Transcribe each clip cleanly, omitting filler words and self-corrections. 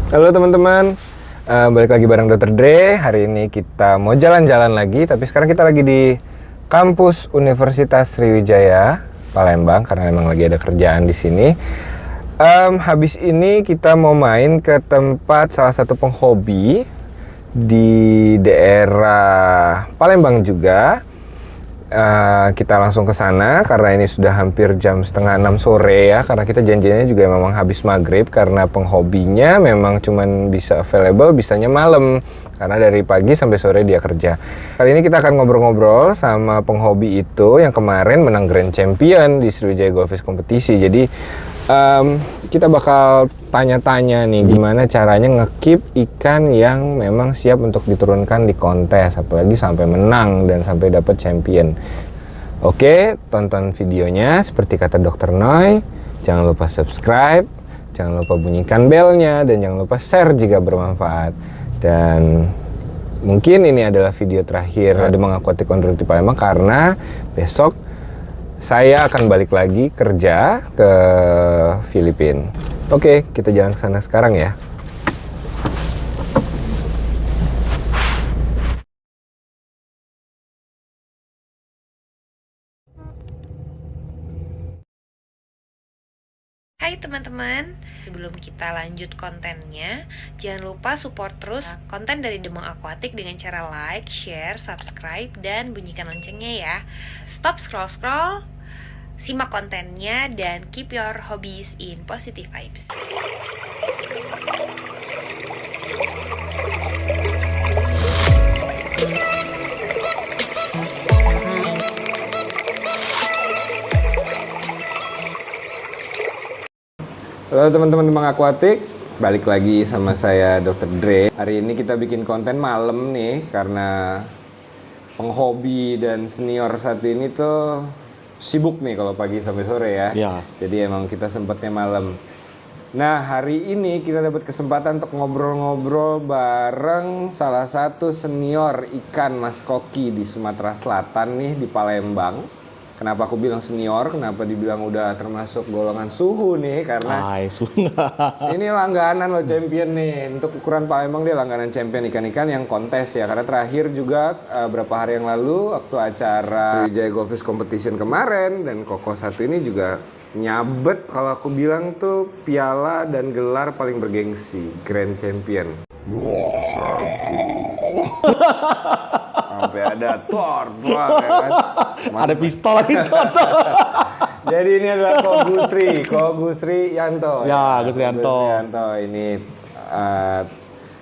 Halo teman-teman, balik lagi bareng Dr. Dre. Hari ini kita mau jalan-jalan lagi, tapi sekarang kita lagi di kampus Universitas Sriwijaya Palembang karena memang lagi ada kerjaan di sini. Habis ini kita mau main ke tempat salah satu penghobi di daerah Palembang juga. Kita langsung ke sana karena ini sudah hampir jam 5:30 sore ya, karena kita janjinya juga memang habis maghrib karena penghobinya memang cuman bisa available bisanya malam karena dari pagi sampai sore dia kerja. Kali ini kita akan ngobrol-ngobrol sama penghobi itu yang kemarin menang Grand Champion di Sriwijaya Goldfish Kompetisi. Jadi kita bakal tanya-tanya nih gimana caranya ngekip ikan yang memang siap untuk diturunkan di kontes, apalagi sampai menang dan sampai dapat champion. Oke, tonton videonya seperti kata Dr. Noy. Jangan lupa subscribe, jangan lupa bunyikan belnya, dan jangan lupa share jika bermanfaat. Dan mungkin ini adalah video terakhir Demang Aquatic on Road di Palembang karena besok saya akan balik lagi kerja ke Filipina. Oke, kita jalan ke sana sekarang ya. Hai teman-teman, sebelum kita lanjut kontennya, jangan lupa support terus konten dari Demang Aquatic dengan cara like, share, subscribe, dan bunyikan loncengnya ya. Stop scroll-scroll, simak kontennya, dan keep your hobbies in positive vibes. Halo teman-teman Demang Aquatic, balik lagi sama saya Dr. Dre. Hari ini kita bikin konten malam nih karena penghobi dan senior satu ini tuh sibuk nih kalau pagi sampai sore ya. Jadi emang kita sempatnya malam. Nah, hari ini kita dapat kesempatan untuk ngobrol-ngobrol bareng salah satu senior ikan Mas Koki di Sumatera Selatan nih, di Palembang. Kenapa aku bilang senior? Kenapa dibilang udah termasuk golongan suhu nih? Karena ini langganan loh champion nih. Untuk ukuran Palembang dia langganan champion ikan-ikan yang kontes ya. Karena terakhir juga berapa hari yang lalu waktu acara Sriwijaya Goldfish Competition kemarin, dan Koko satu ini juga nyabet kalau aku bilang tuh piala dan gelar paling bergengsi, Grand Champion. Sampai ada Thor, ya kan? Ada pistol lagi contoh. Jadi ini adalah Ko Gusri Yanto. Ya, Gusri Yanto. Ini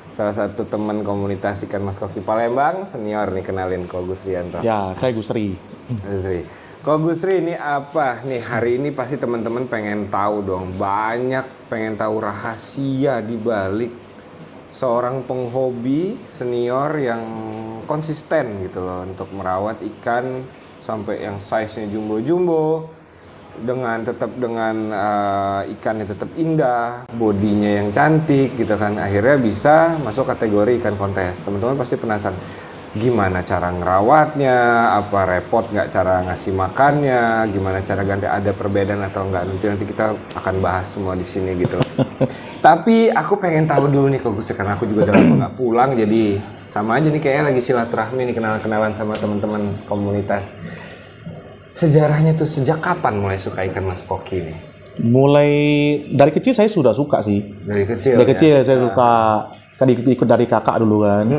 salah satu teman komunitas ikan Mas Koki Palembang, senior nih, kenalin Ko Gusri Yanto. Ya, saya Gusri. Ko Gusri ini apa nih, hari ini pasti teman-teman pengen tahu dong, pengen tahu rahasia di balik seorang penghobi senior yang konsisten gitu loh untuk merawat ikan sampai yang size-nya jumbo-jumbo dengan ikannya tetap indah, bodinya yang cantik gitu kan, akhirnya bisa masuk kategori ikan kontes. Teman-teman pasti penasaran gimana cara ngerawatnya, apa repot nggak cara ngasih makannya, gimana cara ganti, ada perbedaan atau enggak, nanti kita akan bahas semua di sini gitu. Tapi aku pengen tahu dulu nih Kok Gus, karena aku juga udah lama nggak pulang, jadi sama aja nih kayaknya lagi silaturahmi nih, kenalan-kenalan sama teman-teman komunitas. Sejarahnya tuh sejak kapan mulai suka ikan Mas Koki nih? Mulai dari kecil saya sudah suka sih. Dari kecil saya suka, kan ikut dari kakak dulu kan.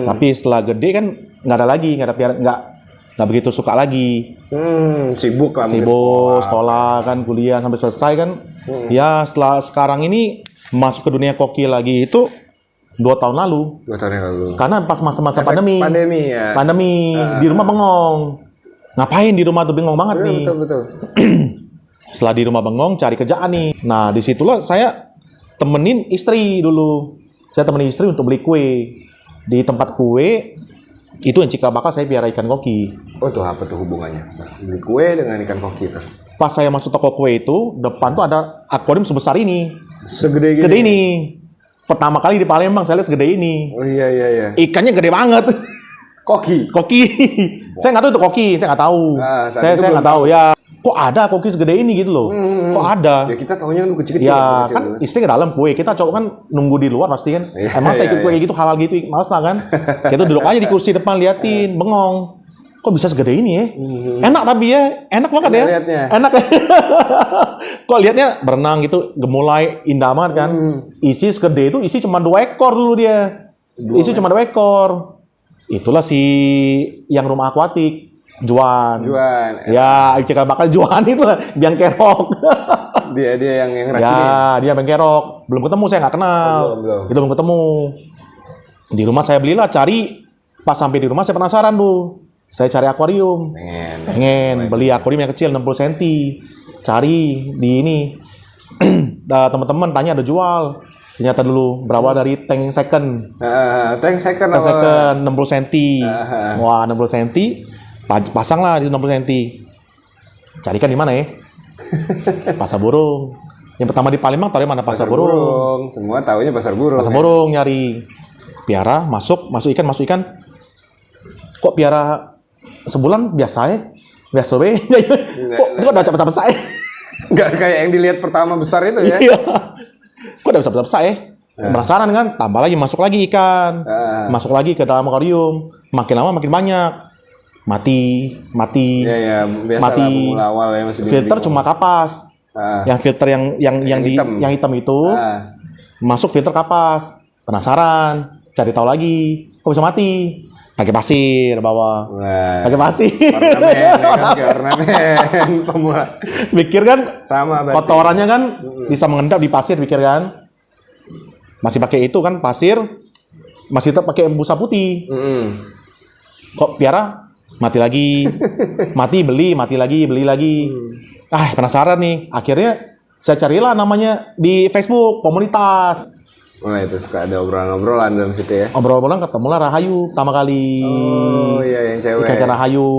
Tapi setelah gede kan nggak ada lagi, nggak begitu suka lagi. Sibuk lah. Sibuk sekolah kan, kuliah sampai selesai kan. Ya setelah sekarang ini masuk ke dunia koki lagi itu 2 tahun lalu. 2 tahun yang lalu. Karena pas masa-masa pandemi. Ya. Pandemi di rumah bengong. Ngapain di rumah tuh, bengong banget nih. Betul. Setelah di rumah bengong, cari kerjaan nih. Nah, disitulah saya temenin istri dulu. Saya temenin istri untuk beli kue. Di tempat kue, itu yang cikal bakal saya piara ikan koki. Oh tuh, apa tuh hubungannya? Beli kue dengan ikan koki itu? Pas saya masuk toko kue itu, depan tuh ada akuarium sebesar ini. Segede ini. Pertama kali di Palembang, saya lihat segede ini. Oh iya. Ikannya gede banget. Koki. Saya nggak tahu itu koki, saya nggak tahu. Saya nggak tahu ya. kok ada koki segede ini gitu loh. Kok ada? Ya kita tahunya kan kecil-kecil. Ya kecil, kan istri ke dalam kue, kita cowok kan nunggu di luar pasti kan. Masa ikut kue kayak gitu halal gitu, males lah kan. Kita duduk aja di kursi depan liatin, bengong. Kok bisa segede ini ya? Enak tapi ya, enak banget ya. Lihatnya. Enak ya. Kok lihatnya berenang gitu, gemulai, indah banget kan. Isi segede itu, isi cuma 2 ekor dulu dia. Isi cuma 2 ekor. Itulah si yang rumah akuatik. Juan. Ya, cikal bakal Juan itu lah, biang kerok. dia yang racun. Ya, dia biang kerok. Belum ketemu, saya nggak kenal. Belum. Itu belum ketemu. Di rumah saya belilah, cari. Pas sampai di rumah saya penasaran tuh. Saya cari akuarium. Pengen beli akuarium yang kecil 60 cm. Cari di ini. Teman-teman tanya ada jual. Ternyata dulu berawal dari tank second. Tank second 60 cm. Wah, 60 cm. Pasang lah di 60 cm. Carikan di mana ya? Pasar burung. Yang pertama di Palembang tahu mana pasar burung. Semua tahunya pasar burung. Pasar burung nyari. Piara, masuk ikan. Kok piara sebulan biasa ya? Biasa we. Kok udah besar-besar ya? Enggak kayak yang dilihat pertama besar itu ya. Iya. Kok udah besar-besar ya? Penasaran kan? Tambah lagi, masuk lagi ikan. Masuk lagi ke dalam akuarium. Makin lama makin banyak. Mati. Iya, biasa Mati. lah awal ya masih Filter cuma kapas. Yang filter yang hitam itu masuk filter kapas. Penasaran, cari tahu lagi. Kok bisa mati? Pakai pasir bawah. Pakai pasir. Ornamen pemula. Mikir kan? Sama berarti. Kotorannya kan bisa mengendap di pasir, pikir kan? Masih pakai itu kan pasir. Masih tetap pakai busa putih. Kok piara? Mati lagi, mati lagi, beli lagi. Penasaran nih. Akhirnya saya carilah namanya di Facebook komunitas. Wah, itu suka ada obrolan-obrolan dalam situ ya. Obrolan ketemulah Rahayu pertama kali. Oh iya, yang cewek. Ikan Rahayu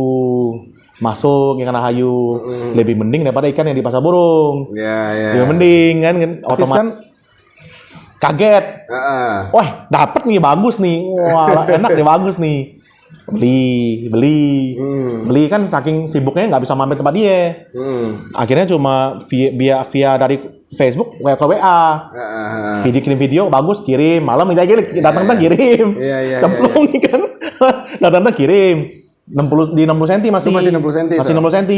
masuk ikan Rahayu lebih mending daripada ikan yang di pasar burung. Iya. Lebih mending kan, otomatis kan kaget. Wah, dapet nih bagus nih. Wah, enak nih bagus nih. Beli kan saking sibuknya nggak bisa mampir tempat dia. Akhirnya cuma via dari Facebook ke WA. Kirim video bagus kirim, malam minta datang kirim. Cemplung nih kan. Datang kirim. 60 cm masih. Itu masih 60 cm. Masih 60 cm.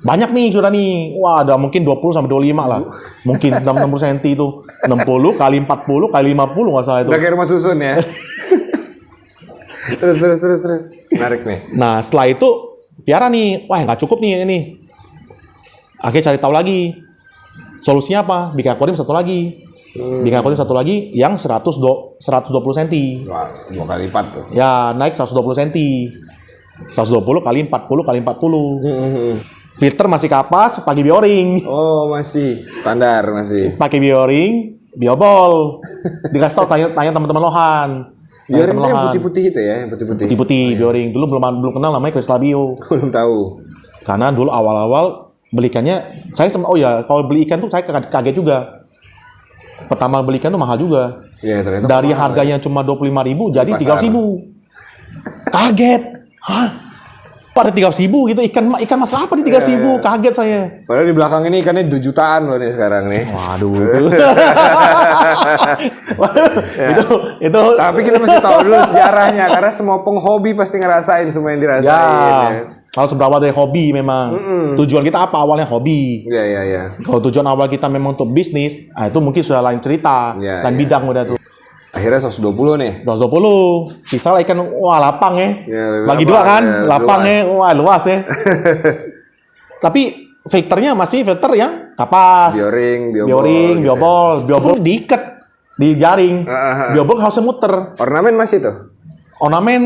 Banyak nih sudah nih. Wah, ada mungkin 20 sampai 25 lah. Mungkin 60 cm itu. 60 kali 40 kali 50 nggak salah itu. Udah kayak rumah susun ya. Terus. Menarik nih. Nah, setelah itu piara nih. Wah, nggak cukup nih ini. Akhirnya cari tahu lagi. Solusinya apa? Bikin akuarium satu lagi. Bikin akuarium satu lagi yang 120 cm. Wah, 2 kali lipat tuh. Ya, naik 120 cm. 120 kali 40 kali 40. Filter masih kapas, pakai bioring. Oh, masih standar masih. Pakai bioring, biobol. Dikasih tahu tanya teman-teman Lohan. Bioring itu yang putih-putih itu ya, yang putih-putih. Putih-putih bioring. Dulu belum kenal namanya Kristal Bio. Belum tahu. Karena dulu awal-awal belikannya saya kalau beli ikan tuh saya kaget juga. Pertama beli ikan tuh mahal juga. Iya, ternyata dari mahal, harganya cuma 25.000 jadi 300.000. Kaget. Hah? Pada 300.000 gitu ikan mas apa di 300.000? Kaget saya. Padahal di belakang ini ikannya 2 jutaan loh nih sekarang nih. Waduh itu. Tapi kita mesti tahu dulu sejarahnya karena semua penghobi pasti ngerasain semua yang dirasain. Ya. Kalau seberapa dari hobi memang. Tujuan kita apa awalnya hobi. Iya. Kalau tujuan awal kita memang untuk bisnis, itu mungkin sudah lain cerita, lain bidang udah tuh. Akhirnya 120 nih. 120. Sisa lah ikan, wah lapang ya. Bagi lapang, 2 kan, ya, lapang ya, wah luas ya. Tapi filternya masih filter yang kapas. Bioring, biobol diikat di jaring. Biobol harusnya muter. Ornamen masih tuh? Ornamen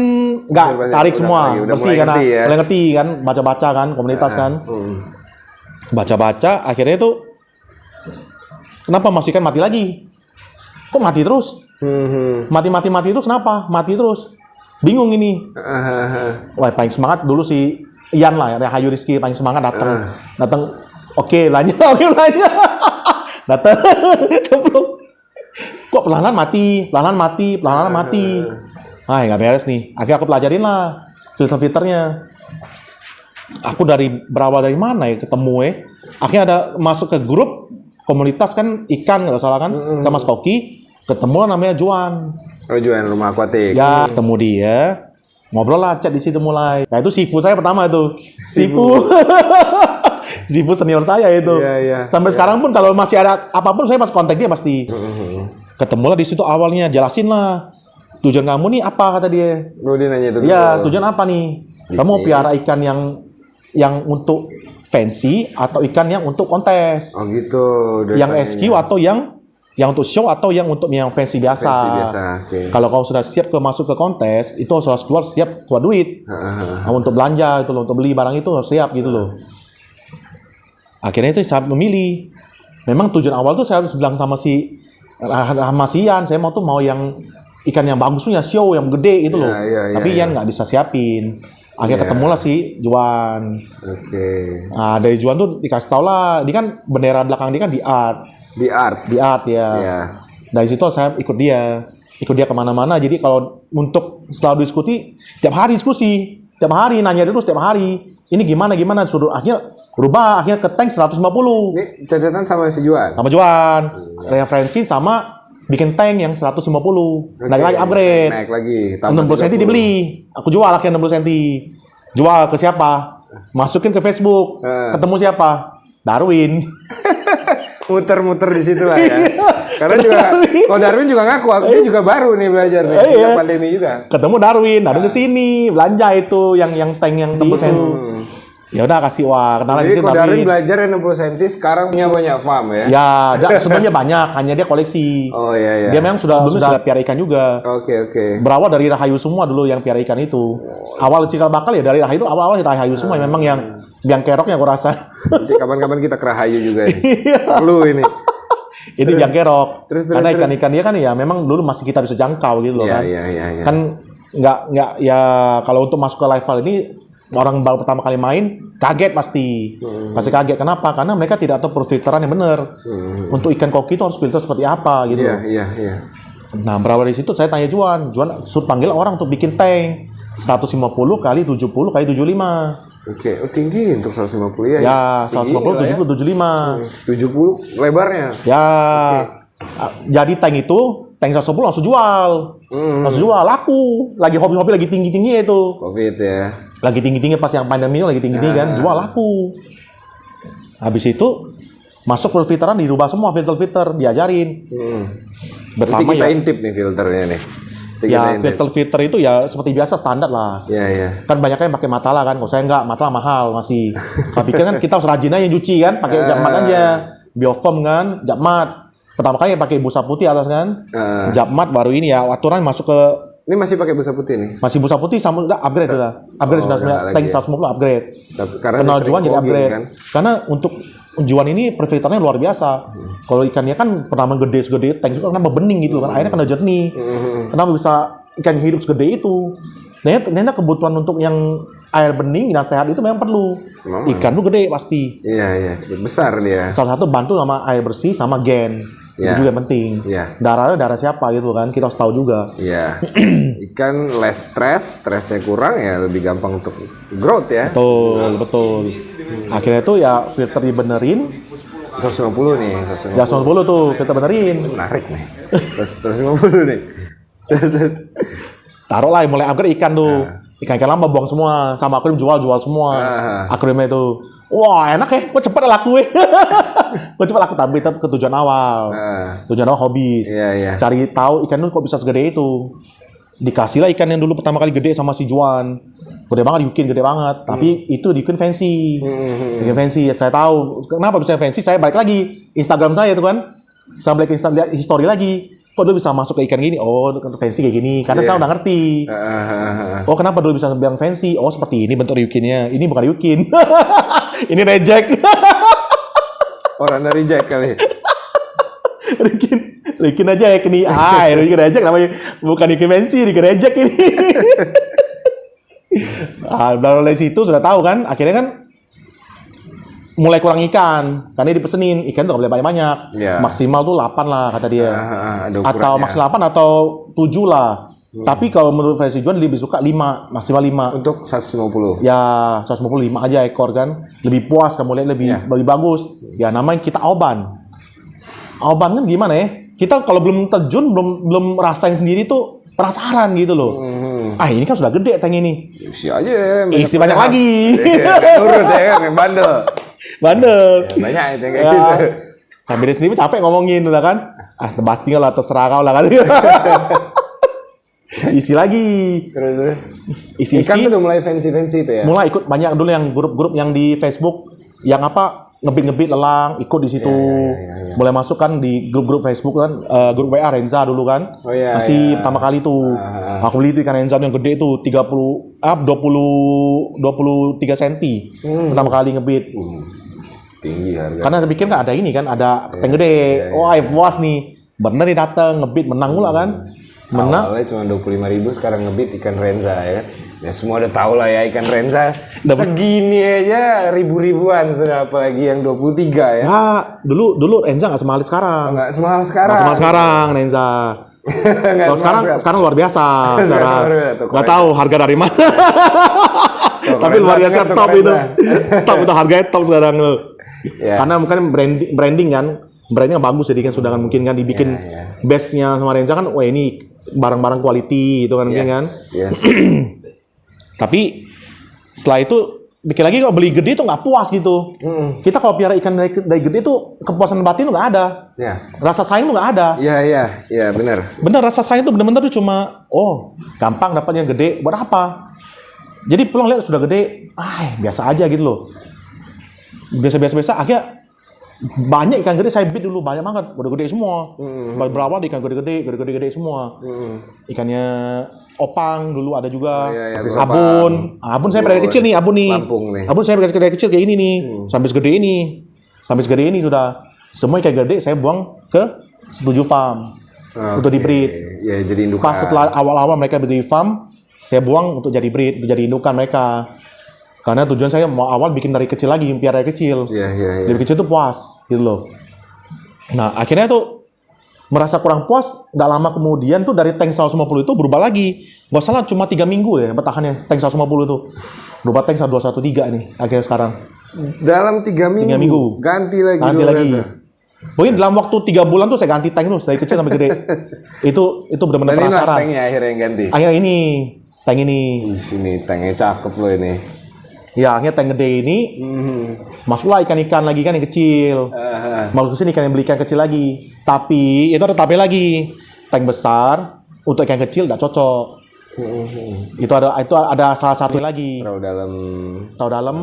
enggak, tarik semua. Bersih karena mulai ngerti kan, baca-baca kan, komunitas kan. Baca-baca, akhirnya itu kenapa masukkan mati lagi? Kok mati terus? Mati terus kenapa? Mati terus. Bingung ini. Wah, paling semangat dulu si Ian lah, Rahayu Rizky paling semangat datang. Oke, lanjut. Datang. Cemplung. Kok perlahan mati. Nggak beres nih. Akhirnya aku pelajarin lah filter-filternya. aku berawal dari mana ya ketemu akhirnya ada masuk ke grup komunitas kan ikan nggak salah kan ke Mas Koki, ketemu lah namanya Juan. Oh, Juan Rumah Akuatik. Ya, ketemu dia, ngobrol lah, chat di situ mulai. Nah itu Sifu saya pertama itu. Sifu. Sifu senior saya itu. Iya. Sampai sekarang pun kalau masih ada apapun saya masih kontak dia pasti. Ketemu lah di situ awalnya, jelasin lah. Tujuan kamu nih apa kata dia? Oh, dia nanya itu dulu. Iya, tujuan apa nih? Kamu mau piara ikan yang untuk fancy atau ikan yang untuk kontes? Oh gitu. Yang SQ atau yang untuk show atau yang untuk yang fancy biasa. Fancy biasa, oke. Kalau kau sudah siap masuk ke kontes, itu harus keluar duit. Nah, untuk belanja itu loh, untuk beli barang itu harus siap gitu loh. Akhirnya itu saya memilih. Memang tujuan awal tuh saya harus bilang sama si Ian, saya mau yang ikan yang bagus punya show yang gede itu loh. Tapi Ian nggak bisa siapin. Akhirnya ketemulah si Juan. Oke. Nah, dari Juan tuh dikasih tau lah, dia kan bendera belakang dia kan di art. Di art ya. Yeah. Dari situ saya ikut dia kemana-mana. Jadi kalau untuk selalu diskusi, tiap hari diskusi, tiap hari nanya terus tiap hari. Ini gimana suruh akhirnya berubah akhirnya ke tank 150. Ini catatan sama si Juan. Sama Juan. Referensi sama bikin tank yang 150. Naik lagi upgrade. Naik lagi. 60 cm dibeli. Aku jual akhirnya 60 cm. Jual ke siapa? Masukin ke Facebook. Ketemu siapa? Darwin. Muter-muter di situ lah ya. Karena juga, kalau Darwin juga ngaku, dia juga baru nih belajar nih, sejak pandemi juga. Ketemu Darwin ke sini belanja itu yang tank yang 60 cm. Ya udah kasih kenalan di Jadi sini. kalau Darwin belajar yang 60 cm sekarang punya banyak farm ya. Ya, sebenarnya banyak, hanya dia koleksi. Oh iya. Dia memang sudah piara ikan juga. Oke. Berawal dari Rahayu semua dulu yang piara ikan itu. Awal cikal bakal ya dari Rahayu, awal dari Rahayu semua memang yang keroknya aku rasa. Nanti kapan-kapan kita ke Rahayu juga ini. Perlu ini. Ini biang kerok. Terus, karena ikan-ikan dia kan ya memang dulu masih kita bisa jangkau gitu loh kan. Iya. Kan nggak ya kalau untuk masuk ke level ini orang baru pertama kali main kaget pasti kaget. Kenapa? Karena mereka tidak tahu perfilteran yang benar. Untuk ikan koki itu harus filter seperti apa gitu. Iya. Nah berawal dari situ saya tanya Juan panggil orang untuk bikin tank 150 kali 70 kali 75. Oke, tinggi untuk 150 ya. Ya, 150, 70, 75. 70 lebarnya. Ya. Jadi tank 110 langsung jual. Langsung jual, laku. Lagi hobi-hobi lagi tinggi-tinggi itu. Covid ya. Lagi tinggi-tinggi pas yang pandemi lagi tinggi-tinggi kan, jual laku. Habis itu masuk filteran dirubah semua filter diajarin. Berarti kita intip nih filternya nih. Ya filter itu ya seperti biasa standar lah. Iya. Kan banyaknya yang pakai Matala kan. Kalau saya enggak, Matala mahal masih. Tapi kan kita harus rajin aja nyuci kan, pakai Japmat aja. Biofoam kan, Japmat. Pertama kali pakai busa putih atas kan. Japmat baru ini ya aturan masuk ke. Ini masih pakai busa putih nih. Masih busa putih sama udah upgrade sudah. Upgrade sudah tank 150 upgrade. Karena kenal Juan jadi upgrade. Kan? Karena untuk Juan ini perfilterannya luar biasa. Kalau ikannya kan pertama gede segede tank juga kenapa bening gitu kan. Airnya kena jernih. Kenapa bisa ikan hidup segede itu? Ternyata kebutuhan untuk yang air bening dan sehat itu memang perlu. Ikan tuh gede pasti. Iya, cepat besar dia. Salah satu bantu sama air bersih sama gen. Itu juga penting. Darah siapa gitu kan, kita harus tahu juga. Iya. Ikan less stresnya kurang ya lebih gampang untuk growth ya. Betul. Akhirnya tuh ya filter dibenerin. 150 nih. Ya 150 tuh filter benerin. Menarik nih. 150 nih. Taruh lah mulai upgrade ikan tuh. Ikan-ikan lama buang semua. Sama akuarium jual semua. Akuariumnya itu. Wah enak ya, kok cepet laku Kok cepet laku, tapi tetap ke tujuan awal. Tujuan awal hobis. Cari tahu ikan itu kok bisa segede itu. Dikasih lah ikan yang dulu pertama kali gede sama si Juan. Gede banget, Yukin gede banget. Tapi itu Yukin fancy. Yukin fancy, saya tahu. Kenapa bisa fancy? Saya balik lagi Instagram saya itu kan. Saya balik ke Instagram history lagi. Kok dulu bisa masuk ke ikan gini? Oh, fancy kayak gini. Karena saya udah ngerti. Oh, kenapa dulu bisa bilang fancy? Oh, seperti ini bentuk Yukinnya. Ini bukan Yukin. Ini reject. Orang dari reject kali. Yukin aja ya ini. Yukin reject namanya. Bukan Yukin fancy, Yukin reject ini. Dari situ sudah tahu kan. Akhirnya kan mulai kurang ikan karena dipesenin ikan tuh gak boleh banyak maksimal tuh 8 lah kata dia atau maksimal 8 atau 7 lah Tapi kalau menurut versi Juan lebih suka 5, maksimal 5. Untuk 150. Ya 155 aja ekor kan. Lebih puas kamu lihat, lebih bagus. Ya namanya kita Aoban. Aoban kan gimana ya? Kita kalau belum terjun, belum rasain sendiri tuh penasaran gitu loh. Ini kan sudah gede tank ini. Isi aja. Isi banyak lagi. Turut ya kan, yang bandel. Bandel. Ya, banyak itu yang kayak gitu. Sampai dia sendiri capek ngomongin udah kan. Tebas tinggal lah, terserah kau lah kan. Isi lagi. Terus. Isi. Ikan tuh udah mulai fancy itu ya? Mulai ikut banyak dulu yang grup-grup yang di Facebook. Yang ngebit lelang, ikut di situ. Ya. Mulai masuk kan di grup-grup Facebook kan. Grup WA Renza dulu kan. Masih pertama kali tuh. Aku beli itu ikan Renza yang gede tuh. 23 cm. Pertama kali ngebit. Tinggi harga. Karena saya pikir kan ada ini kan. Ada tank gede. Puas nih. Bener nih dateng ngebit. Menang pula kan. Menang. Awalnya cuma 25.000, sekarang ngebit ikan Renza ya. Ya semua udah tahu lah ya ikan Renza. Segini aja ribuan sudah, apalagi yang 23 ya. Dulu Renza nggak semahal sekarang. Nggak semahal sekarang. Nggak semahal sekarang Renza. Kalau sekarang luar biasa. Nggak tahu harga dari mana. Tapi luar biasa top itu. Top itu harganya top sekarang loh. Ya. Karena mungkin branding kan. Brandnya bagus jadi kan sudah kan mungkin kan dibikin base-nya sama Renza kan. Wah ini barang-barang quality itu kan mungkin kan. Tapi setelah itu bikin lagi kalau beli gede itu nggak puas gitu. Kita kalau piara ikan dari gede itu kepuasan batin tuh nggak ada. Rasa sayang tuh nggak ada. Iya benar. Bener rasa sayang tuh bener-bener tuh cuma gampang dapat yang gede buat apa? Jadi pulang lihat sudah gede, biasa aja gitu loh. Biasa akhirnya banyak ikan gede saya bid dulu banyak banget, udah gede semua. Berawal ikan gede semua. Ikannya opang dulu ada juga. Abun saya dari kecil nih, abun saya dari kecil kayak ini nih, sampai segede ini sudah. Semua ikan gede saya buang ke Setuju Farm untuk di breed. Ya jadi indukan. Pas setelah awal-awal mereka beli farm, saya buang untuk jadi breed, untuk jadi indukan mereka. Karena tujuan saya mau awal bikin dari kecil lagi, piara dari kecil. Dari kecil tuh puas, gitu loh. Nah, akhirnya tuh merasa kurang puas, nggak lama kemudian tuh dari tank 150 itu berubah lagi. Nggak salah cuma 3 minggu ya bertahannya tank 150 itu. Berubah tank 213 nih akhirnya sekarang. Dalam 3 minggu? Ganti lagi. Mungkin dalam waktu 3 bulan tuh saya ganti tank terus dari kecil sampai gede. Itu benar-benar penasaran. Tanknya akhirnya yang ganti? Akhirnya ini, tank ini. Ini tanknya cakep loh ini. Ya, akhirnya tank gede ini masuklah ikan-ikan lagi kan yang kecil. Masuk ke sini ikan yang beli ikan kecil lagi. Tapi itu ada tapi lagi. Tank besar untuk ikan kecil tidak cocok. Itu ada salah satu lagi. Tahu dalam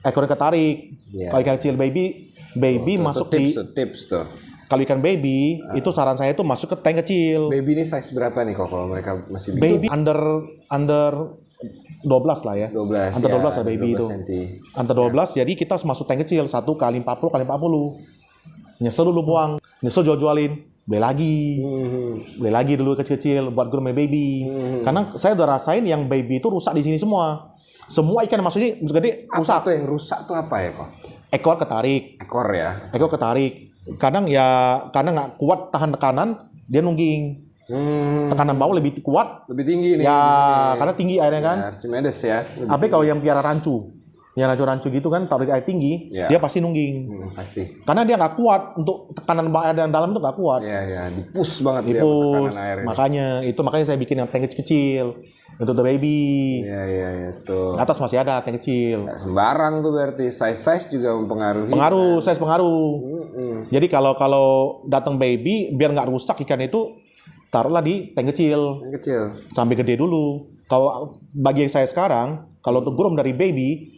ekornya ketarik. Kalau ikan kecil baby masuk tips tuh. Kalau ikan baby itu saran saya itu masuk ke tank kecil. Baby ini size berapa nih kalau mereka masih baby under 12 lah ya. 12. Under 12 lah baby itu. Under 12 jadi kita harus masuk tank kecil 1 kali 40 kali 40. Nyesel dulu buang. Nyesel jualin. Beli lagi dulu kecil-kecil buat gourmet baby. Karena saya udah rasain yang baby itu rusak di sini semua. Semua ikan yang masuknya gede rusak. Apa tuh yang rusak tuh apa ya kok? Ekor ketarik. Ekor ketarik. Kadang nggak kuat tahan tekanan dia nungging. Tekanan bawah lebih kuat, lebih tinggi nih. Ya, karena tinggi airnya kan. Archimedes ya. Tapi kalau yang piara rancu gitu kan, taruh di air tinggi, dia pasti nungging. Pasti. Karena dia nggak kuat untuk tekanan air dan dalam itu nggak kuat. Iya, dipus banget dia tekanan air. Makanya saya bikin yang tank kecil untuk the baby. Iya, tuh. Atas masih ada tank kecil. Nggak sembarang tuh berarti size juga mempengaruhi. Size pengaruh. Jadi kalau datang baby biar nggak rusak ikan itu taruhlah di tank kecil. Sampai gede dulu. Kalau bagi yang saya sekarang, kalau untuk groom dari baby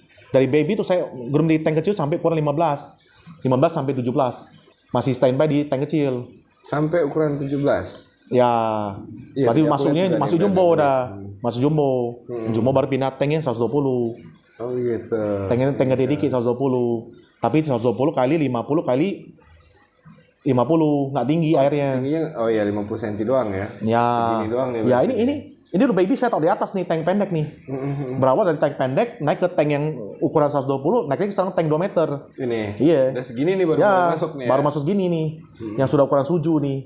itu saya groom di tank kecil sampai ukuran 15 sampai 17. Masih standby di tank kecil. Sampai ukuran 17? Ya. Berarti masuk jumbo udah. Masuk jumbo. Jumbo baru pindah tanknya 120. Oh gitu. Tank gede dikit 120. Tapi 120 kali 50 kali 50, nggak tinggi airnya. Tingginya 50 cm doang ya. Segini doang ya. Ya ini udah baby saya taruh di atas nih tank pendek nih. Berawal dari tank pendek naik ke tank yang ukuran 120, naik lagi sekarang tank 2 meter. Ini. Iya. Udah segini nih baru masuk nih. Baru masuk segini nih. Yang sudah ukuran suju nih.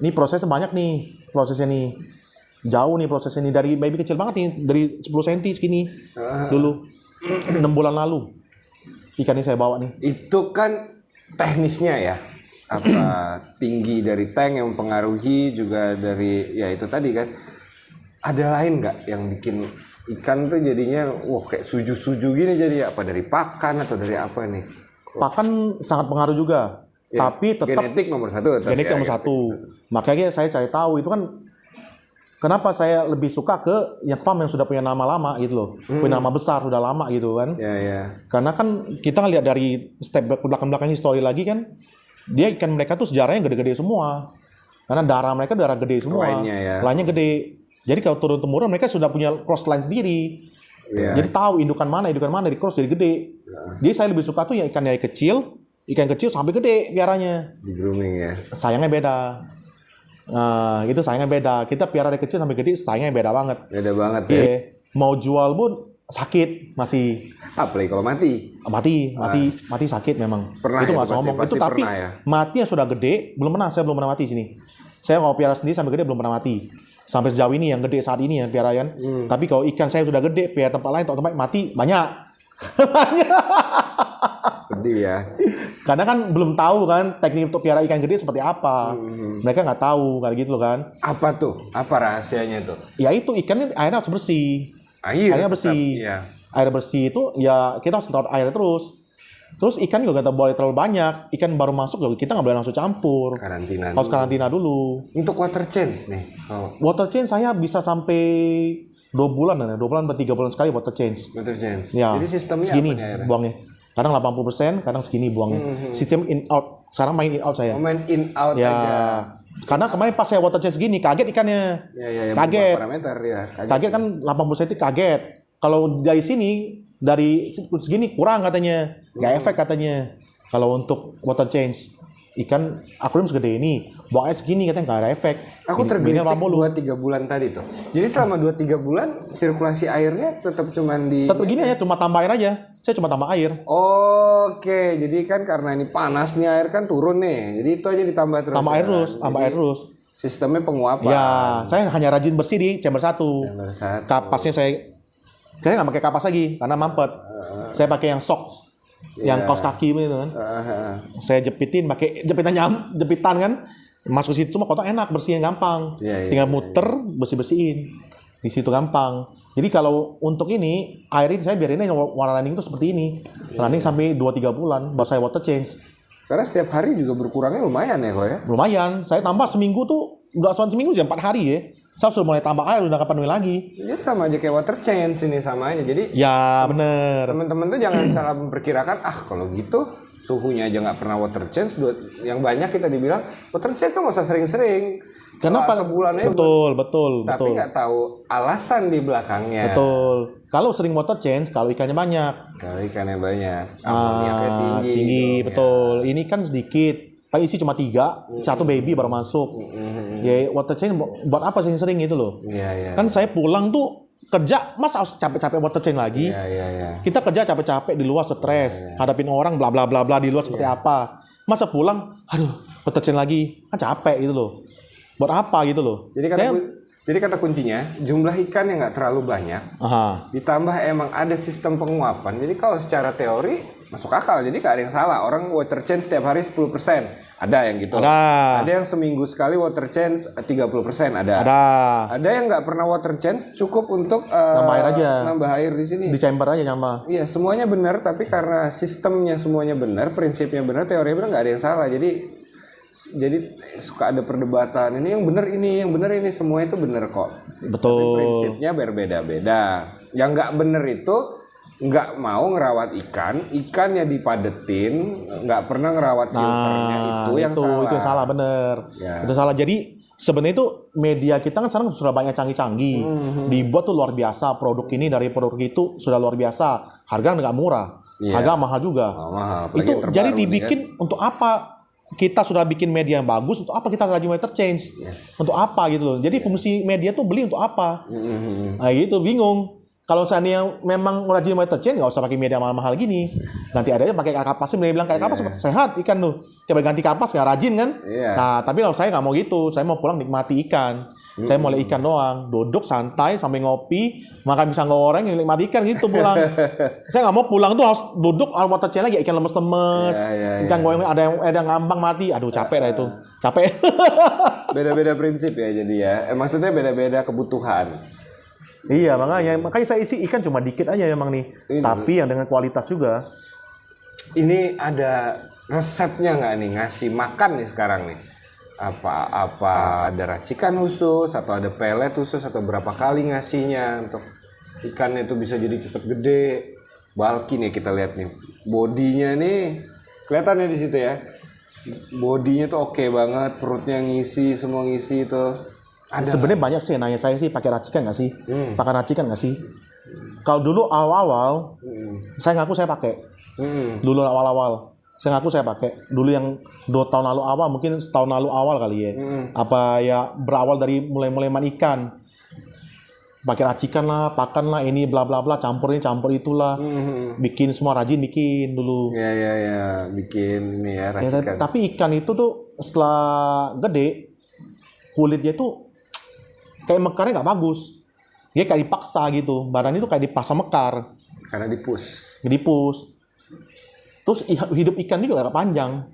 Ini prosesnya banyak nih, prosesnya nih. Jauh nih prosesnya nih, dari baby kecil banget nih, dari 10 cm segini dulu. 6 bulan lalu. Ikan ini saya bawa nih. Itu kan teknisnya ya. Apa tinggi dari tank yang mempengaruhi, juga dari ya itu tadi kan. Ada lain nggak yang bikin ikan tuh jadinya wah kayak suju-suju gini, jadi apa dari pakan atau dari apa nih? Pakan sangat pengaruh juga. Ya, Tapi tetap genetik nomor satu. tetap genetik ya, nomor satu. Makanya saya cari tahu itu kan kenapa saya lebih suka ke yang farm yang sudah punya nama lama gitu loh. Punya nama besar, sudah lama gitu kan. Ya, ya. Karena kan kita lihat dari step belakang-belakang history lagi kan, dia ikan mereka tuh sejarahnya gede-gede semua. Karena darah mereka darah gede semua. Lainnya ya. Lainnya gede. Jadi kalau turun-temurun mereka sudah punya cross line sendiri. Ya. Jadi tahu indukan mana di cross jadi gede. Jadi saya lebih suka tuh yang ikan dari kecil sampai gede piaranya. Di grooming ya. Sayangnya beda. Nah, itu sayangnya beda. Kita piara dari kecil sampai gede, sayangnya beda banget. Beda banget ya. Iya. Mau jual pun sakit masih. Apalagi kalau mati. Mati sakit memang. Pernah itu ya, nggak itu ngomong. pasti Itu tapi pernah ya. mati yang sudah gede belum pernah. Saya belum pernah mati sini. Saya kalau piara sendiri sampai gede belum pernah mati. Sampai sejauh ini yang gede saat ini ya piaraan. Tapi kalau ikan saya sudah gede, piara tempat lain, tempat mati banyak. Sedih ya. Karena kan belum tahu kan teknik untuk piara ikan gede seperti apa. Mereka nggak tahu kayak gitu loh kan. Apa tuh? Apa rahasianya tuh? Ya itu ikannya airnya harus bersih. Airnya Tetap, bersih. iya. Air bersih itu ya kita harus taruh air terus. Terus ikan juga nggak boleh terlalu banyak. Ikan baru masuk juga kita nggak boleh langsung campur. Karantina. Harus karantina dulu. Untuk water change nih. Oh, Water change saya bisa sampai 2 bulan, 2 bulan atau 3 bulan sekali water change. water change. Ya, Jadi sistemnya segini apa nih airnya? buangnya. Kadang 80%, kadang segini buangnya. Sistem in out. Sekarang main in out saya. Main in out Ya. aja. Karena kemarin pas saya water change segini kaget ikannya. Ya, Kaget. parameter ya. Kaget kan 80 cm kaget. Kalau dari sini dari segini kurang katanya, nggak efek katanya. Kalau untuk water change ikan akuarium segede ini, buang air segini katanya nggak ada efek. Aku Ini tergelitik 80. 2-3 bulan tadi tuh. Jadi selama 2-3 bulan sirkulasi airnya tetap cuman di. Tetap begini aja, cuma tambah air aja. Saya cuma tambah air. Oke, jadi kan karena ini panas nih air kan turun nih. Jadi itu aja ditambah terus. Tambah ya. air terus, tambah Jadi air terus. Sistemnya penguapan. Ya, saya hanya rajin bersih di chamber 1. Chamber 1. Kapasnya saya nggak pakai kapas lagi karena mampet. Saya pakai yang socks, yang kaos kaki gitu kan. Saya jepitin pakai jepitan kan. Masuk situ cuma kotak enak, bersihin gampang. Iya, iya, Tinggal muter, bersih-bersihin. Di situ gampang. Jadi kalau untuk ini, air ini saya biarin aja warna running itu seperti ini. Running sampai 2-3 bulan, baru saya water change. Karena setiap hari juga berkurangnya lumayan ya kok ya. Lumayan, saya tambah seminggu tuh, udah seminggu sih 4 hari ya. Saya sudah mulai tambah air, udah kapan lagi. Jadi sama aja kayak water change ini sama aja. Jadi Ya bener. teman-teman tuh jangan salah memperkirakan kalau gitu suhunya aja nggak pernah water change. Yang banyak kita dibilang water change tuh nggak usah sering-sering. Kenapa? Sebulan aja. Betul. Tapi nggak tahu alasan di belakangnya. Betul. Kalau sering water change, kalau ikannya banyak. Kalau ikannya banyak, amoniaknya tinggi. Tinggi, gitu. betul. Ini kan sedikit. Paling isi cuma 3, 1 baby baru masuk. Ya water change buat apa sering-sering gitu loh. Iya. Kan saya pulang tuh kerja, mas harus capek-capek water change lagi. Iya. Kita kerja capek-capek di luar stres, hadapin orang bla bla bla bla di luar seperti apa. Masa pulang, aduh, water change lagi, kan capek gitu loh. Buat apa gitu loh. Jadi kata kuncinya, jumlah ikan yang nggak terlalu banyak, ditambah emang ada sistem penguapan. Jadi kalau secara teori masuk akal. Jadi nggak ada yang salah. Orang water change setiap hari 10%. Ada yang gitu. Ada yang seminggu sekali water change 30%. Ada yang nggak pernah water change, cukup untuk nambah air aja. Nambah air di sini. Di chamber aja nambah. Iya, semuanya benar. Tapi karena sistemnya semuanya benar, prinsipnya benar, teorinya benar, nggak ada yang salah. Jadi suka ada perdebatan ini yang benar ini semua itu benar kok. Betul. Tapi prinsipnya berbeda-beda. Yang nggak benar itu nggak mau ngerawat ikannya dipadetin, nggak pernah ngerawat filternya, itu yang salah. Itu yang salah bener. Ya. Itu salah. Jadi sebenarnya itu media kita kan sekarang sudah banyak canggih-canggih. Dibuat tuh luar biasa. Produk ini dari produk itu sudah luar biasa. Harga nggak murah. Harga mahal juga. Mahal. Itu jadi dibikin untuk apa? Kita sudah bikin media yang bagus, untuk apa kita lagi meter change? Untuk apa gitu loh. Jadi fungsi media tuh beli untuk apa? Nah gitu, bingung. Kalau seandainya memang rajin meter change, nggak usah pakai media mahal-mahal gini. ganti adanya pakai kapas. Dia bilang kayak kapas sehat ikan tuh. Coba ganti kapas nggak rajin kan? Iya. Nah, tapi kalau saya nggak mau gitu. Saya mau pulang nikmati ikan. Saya mau lihat ikan doang. Duduk santai sambil ngopi, makan pisang goreng, nikmati ikan gitu pulang. Saya nggak mau pulang tuh harus duduk water channel lagi ikan lemes-lemes. Ikan goreng ada yang ngambang mati. Aduh capek dah itu. Capek. Beda-beda prinsip ya jadi ya. Maksudnya beda-beda kebutuhan. Iya, makanya saya isi ikan cuma dikit aja emang nih. Tapi yang dengan kualitas juga. Ini ada resepnya nggak nih ngasih makan nih sekarang nih? Apa ada racikan khusus atau ada pelet khusus atau berapa kali ngasihnya untuk ikannya itu bisa jadi cepet gede, bulky nih kita lihat nih. Bodinya nih kelihatan ya di situ ya. Bodinya tuh oke banget, perutnya ngisi, semua ngisi itu. Sebenarnya banyak sih nanya saya sih pakai racikan nggak sih? Pakai racikan nggak sih? Kalau dulu awal-awal, saya ngaku saya pakai. Dulu awal-awal, saya ngaku saya pakai. Dulu yang 2 tahun lalu awal, mungkin setahun lalu awal kali ya. Apa ya berawal dari mulai main ikan. Pakai racikan lah, pakan lah, ini bla bla bla, campur ini campur itulah. Bikin semua rajin bikin dulu. Ya, bikin ini ya racikan. Tapi ikan itu tuh setelah gede, kulitnya tuh kayak mekarnya nggak bagus. Dia kayak dipaksa gitu. Badan itu kayak dipaksa mekar. Karena dipus. Terus hidup ikan juga nggak panjang.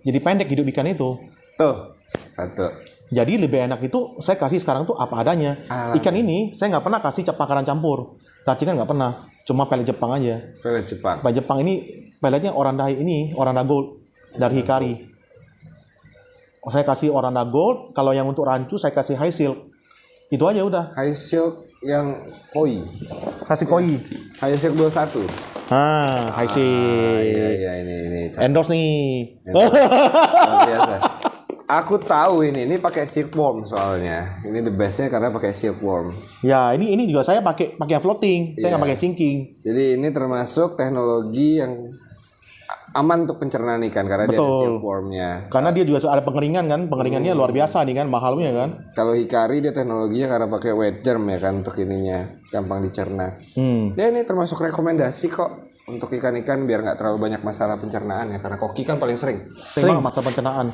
Jadi pendek hidup ikan itu. Tuh, satu. Jadi lebih enak itu saya kasih sekarang tuh apa adanya. Ikan ini saya nggak pernah kasih makanan campur. Racikan nggak pernah. Cuma pelet Jepang aja. Pelet Jepang. Pelet Jepang ini peletnya Oranda Gold dari Hikari. Saya kasih Oranda Gold. Kalau yang untuk rancu saya kasih High Silk. Itu aja udah. High Silk yang koi. Kasih koi. High Silk 21. High Silk. Iya ini. Endorse nih. Luar biasa. Aku tahu ini pakai silkworm soalnya. Ini the bestnya karena pakai silkworm. Ya, ini juga saya pakai yang floating. Saya nggak pakai sinking. Jadi ini termasuk teknologi yang aman untuk pencernaan ikan karena dia ada silkwormnya. Karena dia juga ada pengeringan kan. Pengeringannya luar biasa nih kan, mahalnya kan. Kalau Hikari dia teknologinya karena pakai wet germ ya kan untuk ininya, gampang dicerna. Ya ini termasuk rekomendasi kok untuk ikan-ikan biar nggak terlalu banyak masalah pencernaan ya karena koki kan paling sering masalah pencernaan.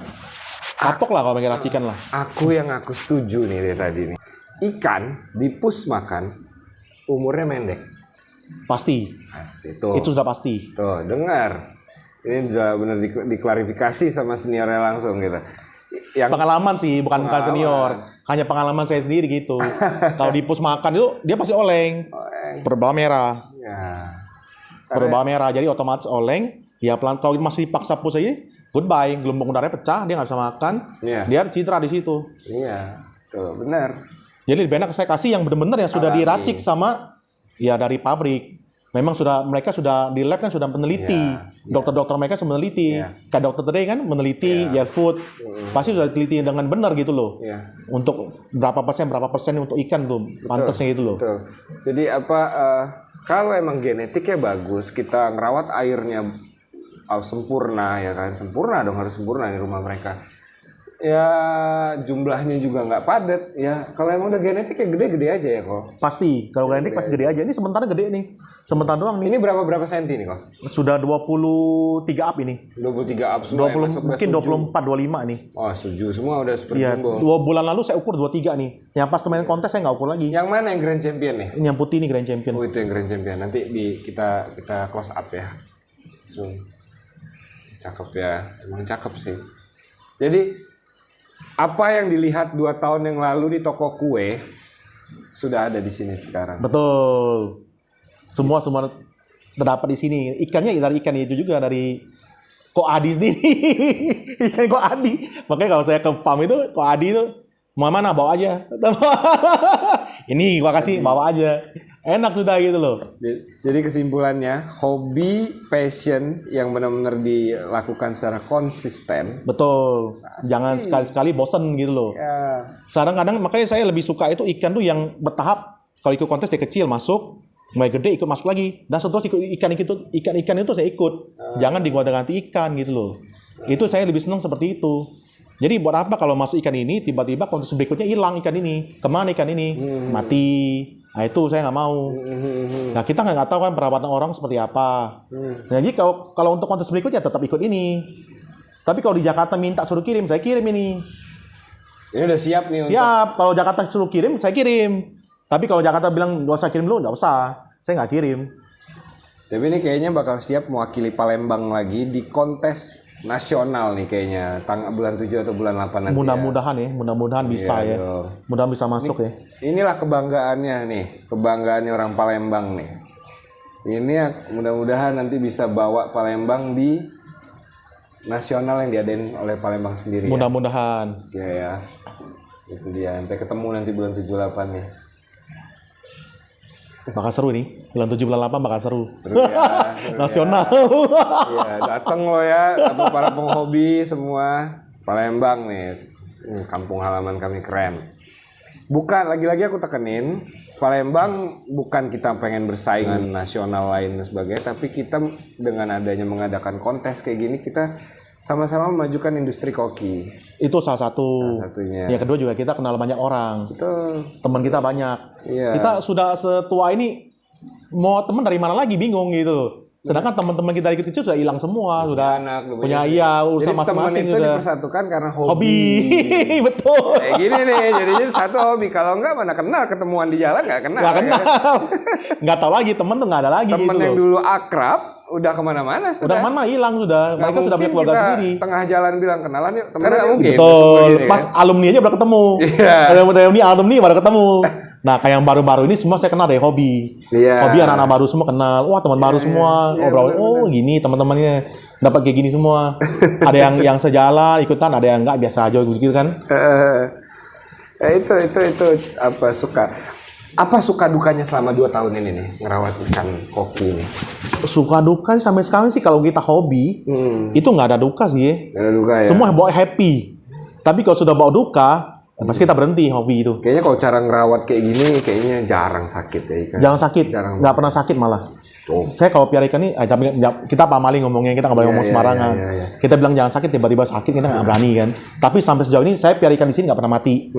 Kapok lah kalau pakai racikan lah. Aku setuju nih dari tadi nih. Ikan dipus makan umurnya pendek. Pasti. Tuh. Itu sudah pasti. Tuh, dengar. Ini udah benar diklarifikasi sama seniornya langsung gitu. Yang pengalaman sih, bukan senior. Hanya pengalaman saya sendiri gitu. Kalau dipus makan itu dia pasti oleng. Berbau merah. Ya. Berbau merah. Jadi otomatis oleng. Ya pelan kalau masih dipaksa pus aja, goodbye. Gelombang udaranya pecah, dia nggak bisa makan. Dia citra di situ. Iya, tuh benar. Jadi lebih enak saya kasih yang benar-benar yang sudah diracik sama ya dari pabrik. Memang mereka sudah di lab kan sudah meneliti. Dokter-dokter mereka sudah meneliti. Kayak dokter tadi kan meneliti Yale Food. Pasti sudah diteliti dengan benar gitu loh. Untuk berapa persen untuk ikan tuh pantasnya gitu loh. Betul. Jadi kalau emang genetiknya bagus, kita ngerawat airnya sempurna ya kan. Sempurna dong, harus sempurna di rumah mereka. Ya jumlahnya juga nggak padat ya. Kalau emang udah genetik ya gede-gede aja ya kok. Pasti. Kalau genetik pasti gede aja. Ini sementara gede nih. Sementara doang nih. Ini berapa senti nih kok? Sudah 23 up ini. 23 up semua. 20, mungkin 24 25 nih. Oh, setuju semua udah super jumbo. 2 bulan lalu saya ukur 23 nih. Yang pas kemarin kontes saya nggak ukur lagi. Yang mana yang Grand Champion nih? Ini yang putih nih Grand Champion. Oh, itu yang Grand Champion. Nanti kita close up ya. Langsung. Cakep ya. Emang cakep sih. Jadi apa yang dilihat 2 tahun yang lalu di toko kue sudah ada di sini sekarang. Betul. Semua terdapat di sini. Ikannya dari ikan itu juga dari Ko Adi sendiri. Ikan Ko Adi. Makanya kalau saya ke farm itu Ko Adi itu mau mana bawa aja. Ini gua kasih bawa aja. Enak sudah gitu loh. Jadi kesimpulannya hobi passion yang benar-benar dilakukan secara konsisten. Betul. Pasti. Jangan sekali-sekali bosen gitu loh. Ya. Sekarang kadang makanya saya lebih suka itu ikan tuh yang bertahap. Kalau ikut kontes dari kecil masuk, mulai gede ikut masuk lagi. Dan seterusnya ikan itu saya ikut. Jangan diganti ikan gitu loh. Itu saya lebih senang seperti itu. Jadi buat apa kalau masuk ikan ini, tiba-tiba kontes berikutnya hilang ikan ini. Kemana ikan ini? Mati. Nah itu saya nggak mau. Nah kita nggak tahu kan perawatan orang seperti apa. Nah, jadi kalau untuk kontes berikutnya tetap ikut ini. Tapi kalau di Jakarta minta suruh kirim, saya kirim ini. Ini udah siap nih Siap. Kalau Jakarta suruh kirim, saya kirim. Tapi kalau Jakarta bilang nggak usah kirim dulu, nggak usah. Saya nggak kirim. Tapi ini kayaknya bakal siap mewakili Palembang lagi di kontes nasional nih kayaknya. Bulan 7 atau bulan 8 nanti. Mudah-mudahan bisa ya. Mudah-mudahan bisa masuk ya. Inilah kebanggaannya nih. Kebanggaannya orang Palembang nih. Ini mudah-mudahan nanti bisa bawa Palembang di nasional yang diadain oleh Palembang sendiri. Mudah-mudahan. Ya. Itu dia. Sampai ketemu nanti bulan 7-8 nih. Bakal seru nih. Bulan 7 bulan 8 bakal seru. Seru ya. Nasional. Iya, datang lo ya, para penghobi semua. Palembang nih. Kampung halaman kami keren. Bukan, lagi-lagi aku tekenin, Palembang bukan kita pengen bersaing dengan nasional lain dan sebagainya, tapi kita dengan adanya mengadakan kontes kayak gini, kita sama-sama memajukan industri koki. Itu salah Salah satunya. Yang kedua juga kita kenal banyak orang. Betul. Teman kita banyak. Iya. Kita sudah setua ini mau teman dari mana lagi bingung gitu. Sedangkan teman-teman kita dari kecil sudah hilang semua, sudah anak, punya urusan jadi masing-masing teman itu dipersatukan karena hobi. Betul. Kayak gini nih, jadinya satu hobi. Kalau enggak mana kenal, ketemuan di jalan nggak kenal. Nggak kenal. Nggak tahu lagi teman tuh nggak ada lagi. Temen gitu yang loh. dulu akrab udah kemana-mana sudah. Udah mana hilang sudah. Nggak Mereka sudah punya mungkin keluarga kita sendiri. Tengah jalan bilang kenalan yuk. Temen Karena mungkin. betul. Gini, Pas kan? alumni aja baru ketemu. Iya. Alumni baru ketemu. Nah, kayak yang baru-baru ini semua saya kenal dari hobi. Iya. Hobi anak-anak baru semua kenal. Wah, teman baru semua. Iya, Obrol. bener-bener. Oh, gini teman-temannya dapat kayak gini semua. Ada yang sejalan ikutan, ada yang enggak biasa aja gitu kan. Itu apa suka dukanya selama 2 tahun ini nih ngerawat ikan koki ini? Suka duka sih sampai sekarang sih kalau kita hobi itu nggak ada duka sih ya. Nggak ada duka ya. Semua bawa happy. Tapi kalau sudah bawa duka, pasti kita berhenti hobi itu. Kayaknya kalau cara ngerawat kayak gini kayaknya jarang sakit ya ikan. Jangan sakit, Jarang. nggak pernah sakit malah. Tuh. Saya kalau piara ikan ini, kita pamali ngomongnya, kita nggak boleh ngomong sembarangan. iya. Kita bilang jangan sakit, tiba-tiba sakit, kita nggak berani kan. Tapi sampai sejauh ini, saya piara ikan di sini nggak pernah mati.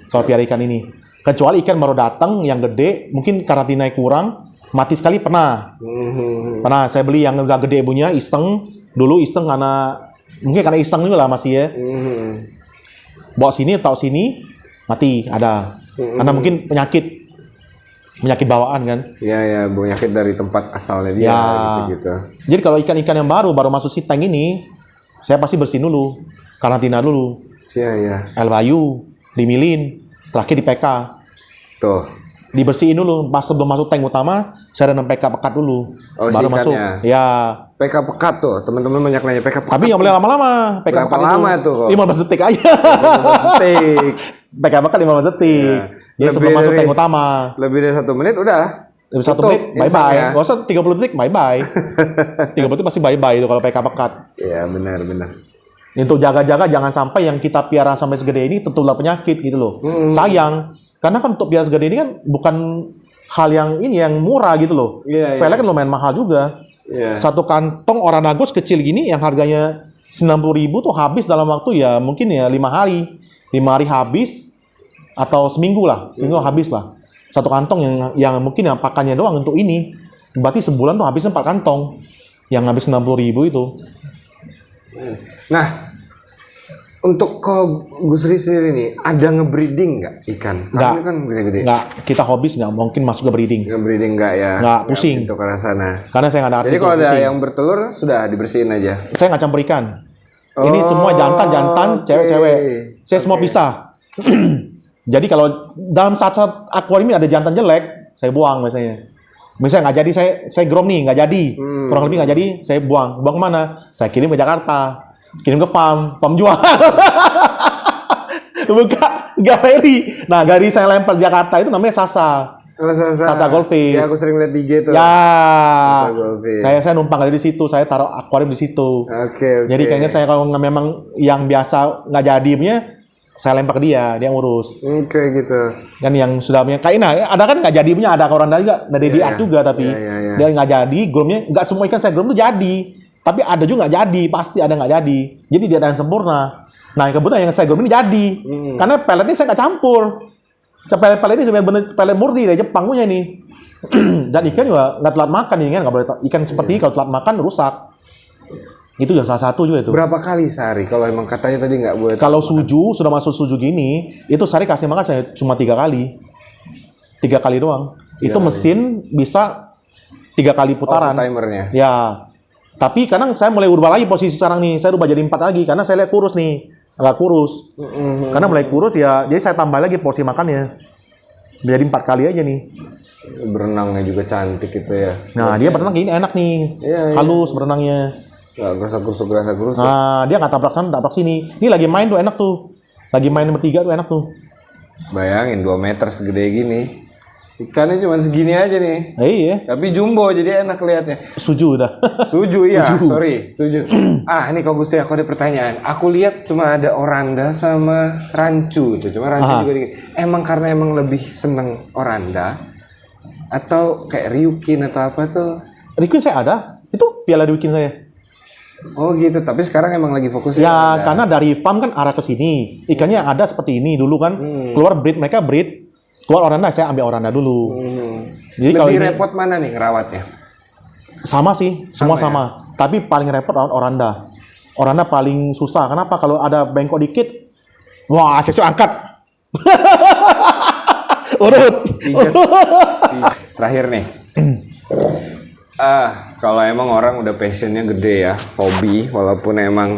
Kalau piara ikan ini. Kecuali ikan baru datang, yang gede, mungkin karantina kurang, mati sekali pernah. Pernah, saya beli yang udah gede ibunya, iseng. Dulu iseng mungkin karena iseng juga lah masih ya. Bawa sini, tahu sini, mati, ada. Karena mungkin penyakit bawaan kan. Iya, penyakit dari tempat asalnya dia gitu. Jadi kalau ikan-ikan yang baru masuk si tank ini, saya pasti bersihin dulu, karantina dulu. Iya. Air bayu, dimilin, terakhir di PK. Tuh. Dibersihin dulu, pas sebelum masuk tank utama, saya rendam PK pekat dulu. Oh, baru si masuk. ikannya. Ya. PK pekat tuh, teman-teman banyak nanya PK pekat. Tapi nggak boleh lama-lama. PK Berapa pekat lama tuh kok? 15 detik aja. 15 detik. PK pekat 15 detik. Jadi Lebih sebelum masuk dari- tank utama. Lebih dari 1 menit udah. 1 tutup menit, bye-bye. insangnya. Nggak usah 30 detik, bye-bye. 30 detik pasti bye-bye itu kalau PK pekat. Iya, benar. Untuk jaga-jaga jangan sampai yang kita piara sampai segede ini tertular penyakit gitu loh. Sayang. Karena kan untuk piara segede ini kan bukan hal yang murah gitu loh. Iya. Pelek kan lumayan mahal juga. Iya. Satu kantong Oranagus kecil gini yang harganya 90.000 tuh habis dalam waktu ya mungkin ya 5 hari. 5 hari habis atau seminggu lah. Seminggu habis lah. Satu kantong yang mungkin yang pakannya doang untuk ini. Berarti sebulan tuh habisnya 4 kantong. Yang habis 90.000 itu. Nah, untuk Gus Ri sendiri nih, ada ngebreeding nggak ikan? Nggak. Kami kan gede-gede. Nggak, kita hobis nggak mungkin masuk ke breeding. Ngebreeding nggak ya? Nggak, pusing. Itu ke arah sana. Karena saya nggak ada Jadi arti kalau itu, ada pusing. yang bertelur, sudah dibersihin aja. Saya nggak campur ikan. Ini Oh, semua jantan, oke. cewek-cewek. Saya semua pisah. Jadi kalau dalam saat akuarium ini ada jantan jelek, saya buang biasanya. Misalnya nggak jadi, saya grom nih, nggak jadi. Kurang lebih nggak jadi, saya buang. Buang kemana? Saya kirim ke Jakarta. Kirim ke farm jual. Buka galeri. Nah, galeri saya lempar di Jakarta itu namanya Sasa. Sasa Goldfish. Ya, aku sering lihat di IG tuh. Ya, Sasa Goldfish. saya numpang dari situ, saya taruh akuarium di situ. Oke. Jadi kayaknya saya kalau memang yang biasa nggak jadi punya, saya lempar ke dia ngurus. Oke, gitu. Kan yang sudah punya kayak ada kan nggak jadi punya, ada koran juga dari Iya, diat juga tapi iya. dia nggak jadi, gromnya nggak semua ikan saya grom tuh jadi, tapi ada juga nggak jadi, pasti ada nggak jadi. Jadi dia ada yang sempurna. Nah, kebetulan yang saya grooming ini jadi. Karena pelet ini saya nggak campur. Pelet ini sebenarnya pelet murni dari Jepang punya nih. Dan ikan juga nggak telat makan nih kan, nggak boleh ikan seperti ini kalau telat makan rusak. Itu yang salah satu juga itu. Berapa kali sehari? Kalau emang katanya tadi nggak boleh. Kalau suju sudah masuk suju gini, itu sehari kasih makan saya cuma 3 kali. 3 kali doang. Itu mesin bisa 3 kali putaran. Timernya. Ya. Tapi kadang saya mulai ubah lagi posisi sekarang nih. Saya ubah jadi 4 lagi karena saya lihat kurus nih. Agak kurus. Karena mulai kurus ya, jadi saya tambah lagi porsi makannya. Jadi 4 kali aja nih. Berenangnya juga cantik itu ya. Nah, dia berenang gini enak nih. Iya. Halus berenangnya. Gak gerasa-gerusuk. Nah, dia nggak tabrak sana, tabrak sini. Ini lagi main tuh enak tuh. Lagi main bertiga tuh enak tuh. Bayangin 2 meter segede gini. Ikannya cuma segini aja nih. Iya. Tapi jumbo jadi enak lihatnya. Suju udah. Suju iya, suju. Ini kau Gusti aku ada pertanyaan. Aku lihat cuma ada oranda sama rancu tuh. Cuma rancu juga dikit. Emang karena emang lebih seneng oranda atau kayak Ryukin atau apa tuh? Ryukin saya ada. Itu piala Ryukin saya. Oh gitu, tapi sekarang emang lagi fokus ya karena dari farm kan arah ke sini. Ikannya ada seperti ini dulu kan. Keluar mereka breed. Keluar oranda, saya ambil oranda dulu. Jadi lebih repot mana nih ngerawatnya? Sama sih, semua sama. Tapi paling repot oranda. Oranda paling susah. Kenapa? Kalau ada bengkok dikit, wah, siap-siap angkat. Urut. Terakhir nih. Kalau emang orang udah passionnya gede ya, hobi, walaupun emang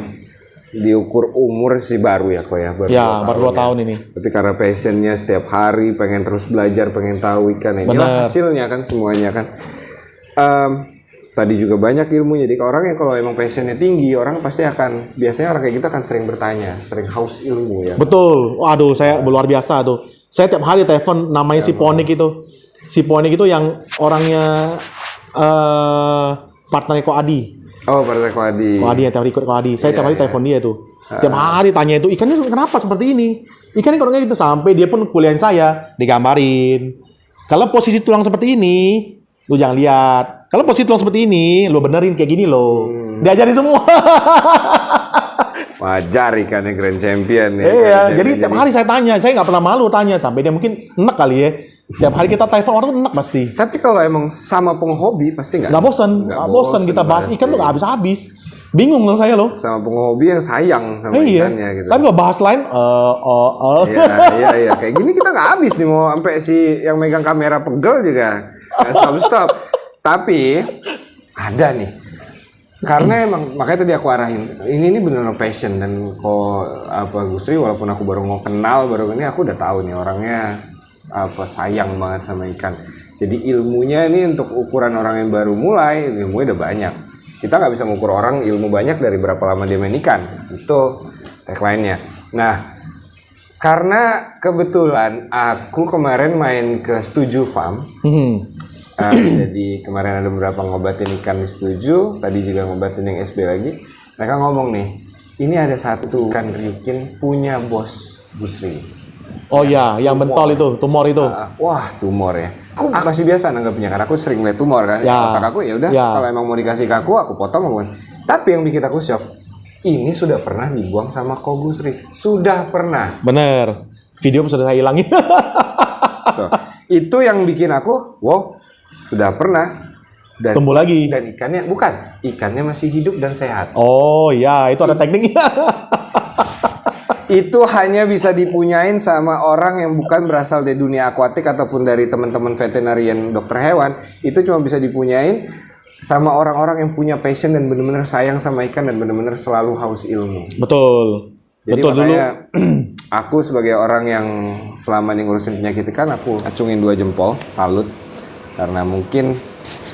diukur umur sih baru ya kok ya. Baru 2 tahun ini. Tapi karena passionnya setiap hari, pengen terus belajar, pengen tahu ikan. Inilah hasilnya kan semuanya kan. Tadi juga banyak ilmu, jadi orang yang kalau emang passionnya tinggi, orang pasti akan, biasanya orang kayak gitu akan sering bertanya, sering haus ilmu ya. Betul. Waduh, saya luar biasa tuh. Saya tiap hari telepon namanya si Ponik itu. Si Ponik itu yang orangnya partner Ko Adi. Oh, partner Ko Adi. Ko Adi yang tiap hari ikut Ko Adi. Saya tiap hari telepon dia tuh. Tiap hari tanya itu, ikannya kenapa seperti ini? Ikannya kalau gitu sampai dia pun kuliahin saya, digambarin. Kalau posisi tulang seperti ini, lu jangan lihat. Kalau posisi tulang seperti ini, lu benerin kayak gini loh. Diajarin semua. Wajar ikannya Grand Champion ya. Iya, jadi tiap hari saya tanya, saya nggak pernah malu tanya sampai dia mungkin enak kali ya. Tiap hari kita telepon orang tuh enak pasti. Tapi kalau emang sama penghobi pasti nggak bosan kita bahas ikan tuh nggak habis-habis. Bingung loh saya loh. Sama penghobi yang sayang sama ikannya gitu. Tapi kalau bahas lain, Iya. Kayak gini kita nggak habis nih, mau sampai si yang megang kamera pegel juga. Stop. Tapi ada nih. Karena emang makanya tadi aku arahin. Ini benar-benar passion, dan kok Gusri walaupun aku baru mau kenal ini aku udah tahu nih orangnya sayang banget sama ikan. Jadi ilmunya ini untuk ukuran orang yang baru mulai, ilmunya udah banyak. Kita nggak bisa mengukur orang ilmu banyak dari berapa lama dia main ikan. Itu tagline-nya. Nah, karena kebetulan aku kemarin main ke Setuju Farm. Jadi kemarin ada beberapa ngobatin ikan di Setuju, tadi juga ngobatin yang SB lagi. Mereka ngomong nih, ini ada satu ikan Ryukin punya bos Gusri. Oh iya, yang bentol itu, tumor itu. Wah, tumor ya. Aku masih biasa nanggapnya, karena aku sering lihat tumor kan. Otak aku ya udah, kalau emang mau dikasih ke aku potong aku. Tapi yang bikin aku shock, ini sudah pernah dibuang sama Ko Gusri. Sudah pernah. Bener. Video sudah saya hilangin. Tuh. Itu yang bikin aku, wow, sudah pernah. Dan tumbuh lagi. Dan ikannya masih hidup dan sehat. Oh iya, itu ada tekniknya. Itu hanya bisa dipunyain sama orang yang bukan berasal dari dunia akuatik ataupun dari teman-teman veterinarian dokter hewan. Itu cuma bisa dipunyain sama orang-orang yang punya passion dan benar-benar sayang sama ikan dan benar-benar selalu haus ilmu. Betul. Jadi betul makanya aku sebagai orang yang selama ini ngurusin penyakit ikan, aku acungin 2 jempol, salut. Karena mungkin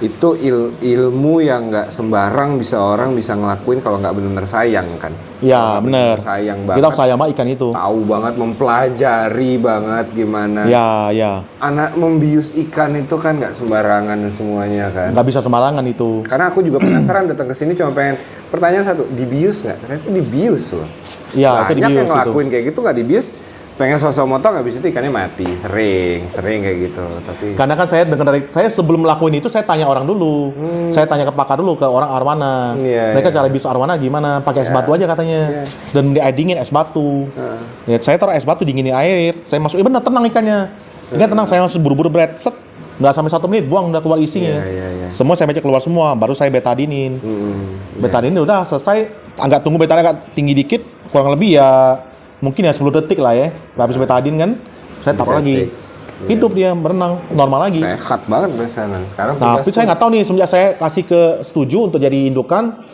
itu ilmu yang nggak sembarang orang bisa ngelakuin kalau nggak benar-benar sayang kan. Iya benar. Sayang banget. Kita sayang sama ikan itu. Tahu banget, mempelajari banget gimana. Iya. Anak membius ikan itu kan nggak sembarangan semuanya kan. Nggak bisa sembarangan itu. Karena aku juga penasaran datang ke sini cuma pengen pertanyaan satu, dibius nggak? Ternyata dibius loh. Iya, itu dibius. Banyak yang ngelakuin kayak gitu nggak dibius. pengen sosok moto habis itu ikannya mati, sering kayak gitu. Tapi Karena kan saya dengar dari saya sebelum melakukan itu saya tanya orang dulu. Saya tanya ke pakar dulu ke orang arwana. Iya, Mereka iya. cara bisu arwana gimana? Pakai es batu aja katanya. Dan dingin es batu. Ya, saya taruh es batu dinginin air. Saya masukin bener tenang ikannya. Ikan tenang, saya langsung buru-buru bread set. Nggak sampai 1 menit buang udah keluar isinya. Iya. Semua saya baca keluar semua, baru saya betadinin. Betadinin udah selesai. Agak tunggu betadin agak tinggi dikit, kurang lebih ya mungkin ya 10 detik lah ya. Habis betadin kan, saya taruh lagi. Hidup dia berenang normal lagi. sehat banget bersana. Sekarang Nah, tapi saya nggak tahu nih semenjak saya kasih ke setuju untuk jadi indukan,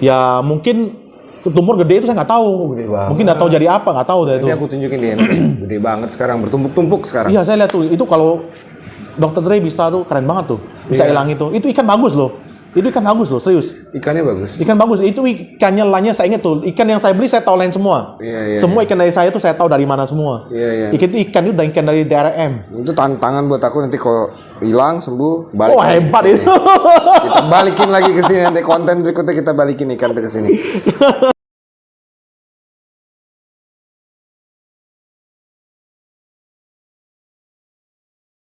ya mungkin tumor gede itu saya nggak tahu. Gede banget. Mungkin nggak tahu jadi apa, nggak tahu deh itu. nanti aku tunjukin dia. Gede banget sekarang, bertumpuk-tumpuk sekarang. Iya saya lihat tuh, itu kalau Dr. Dre bisa tuh keren banget tuh, bisa hilang itu. Itu ikan bagus loh. Itu ikan bagus loh, serius. Ikannya bagus. Ikan bagus. Itu ikannya lainnya saya ingat tuh. Ikan yang saya beli saya tahu lain semua. Iya, Semua ikan dari saya tuh saya tahu dari mana semua. Iya. Ikan itu udah ikan dari daerah M. Itu tantangan buat aku nanti kalau hilang sembuh balik. Oh lagi hebat ke sini. itu. Kita balikin lagi ke sini nanti konten berikutnya kita balikin ikan ke sini.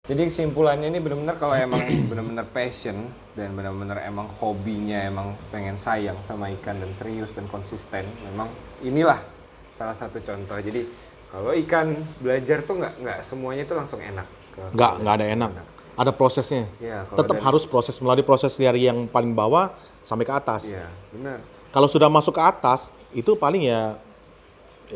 Jadi kesimpulannya ini benar-benar kalau emang benar-benar passion dan benar-benar emang hobinya emang pengen sayang sama ikan dan serius dan konsisten, memang inilah salah satu contoh. Jadi kalau ikan belajar tuh nggak semuanya tuh langsung enak. Nggak ada enak. Ada prosesnya. Iya, kalau Tetap dari- harus melalui proses dari yang paling bawah sampai ke atas. Iya, benar. Kalau sudah masuk ke atas, itu paling ya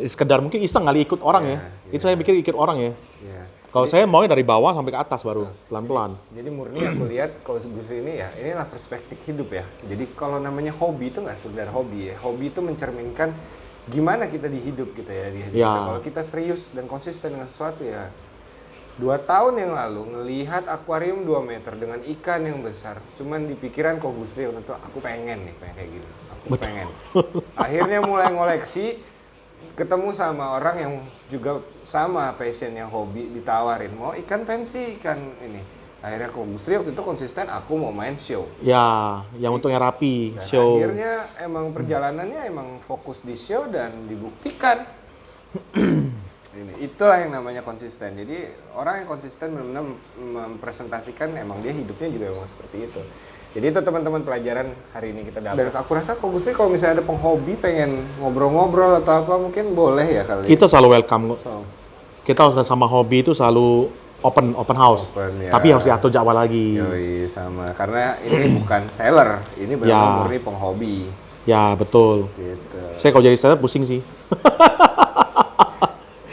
sekedar mungkin iseng kali ikut orang ya. Itu saya pikir ikut orang ya. Iya. Kalau saya maunya dari bawah sampai ke atas baru, pelan-pelan. Jadi murni aku lihat kalau Gus ini ya, inilah perspektif hidup ya. Jadi kalau namanya hobi itu nggak sekedar hobi ya. Hobi itu mencerminkan gimana kita di hidup kita ya. Di hidup Ya. kita. Kalau kita serius dan konsisten dengan sesuatu ya. 2 tahun yang lalu ngelihat akuarium 2 meter dengan ikan yang besar. Cuman di pikiran kok Gus waktu itu aku pengen kayak gitu. Aku pengen. Akhirnya mulai ngoleksi, ketemu sama orang yang juga sama passion yang hobi, ditawarin mau ikan fancy, ikan ini. Akhirnya aku Gus waktu itu konsisten, aku mau main show. Ya, yang untungnya rapi, Dan show. akhirnya emang perjalanannya emang fokus di show dan dibuktikan. Itulah yang namanya konsisten. Jadi orang yang konsisten benar-benar mempresentasikan emang dia hidupnya juga emang seperti itu. Jadi itu teman-teman pelajaran hari ini kita dapat. Dan aku rasa kok Gus kalau misalnya ada penghobi pengen ngobrol-ngobrol atau apa mungkin boleh ya kali. Kita selalu welcome kok. So, Kita harus sama hobi itu selalu open house. Open, ya. Tapi harus diatur jadwal lagi. yoi, sama. Karena ini bukan seller, ini benar-benar Ya. murni penghobi. Ya, betul. Gitu. Saya kalau jadi seller pusing sih.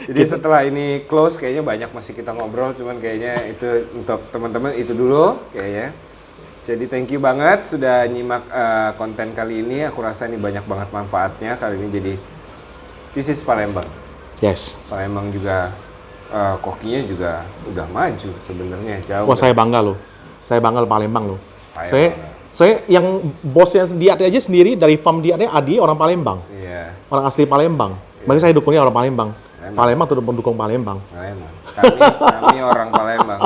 Jadi setelah ini close kayaknya banyak masih kita ngobrol, cuman kayaknya itu untuk teman-teman itu dulu kayaknya. Jadi thank you banget sudah nyimak konten kali ini. Aku rasa ini banyak banget manfaatnya kali ini. Jadi this is Palembang. Yes. Palembang juga kokinya juga udah maju sebenarnya jauh. Wah, saya bangga loh. Saya bangga Palembang loh. Saya Saya yang bosnya Diat aja sendiri dari farm Diatnya Adi orang Palembang. Iya. Orang asli Palembang. Makanya saya dukungnya orang Palembang. Emang. Palembang tuh pendukung Palembang. Nah, emang. Kami orang Palembang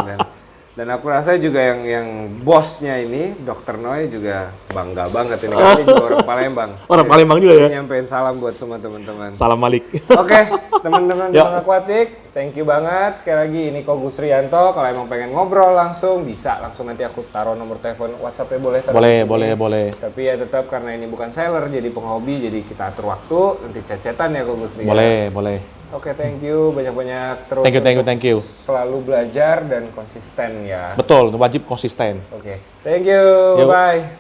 dan aku rasa juga yang bosnya ini Dr. Noy juga bangga banget ini karena dia juga orang Palembang. Orang Palembang juga ya. Nyampein salam buat semua teman-teman. Salam Malik. Oke, teman-teman Ya. Bang Aquatic, thank you banget. Sekali lagi ini Ko Gus Rianto. Kalau emang pengen ngobrol langsung bisa langsung nanti aku taruh nomor telepon WhatsApp-nya boleh taruh di sini. Boleh. Tapi ya tetap karena ini bukan seller jadi penghobi jadi kita atur waktu nanti chat-chatan ya Ko Gus Rianto. Boleh. Oke, thank you banyak-banyak terus. Thank you. Selalu belajar dan konsisten ya. Betul, wajib konsisten. Oke, thank you. Yuk. Bye.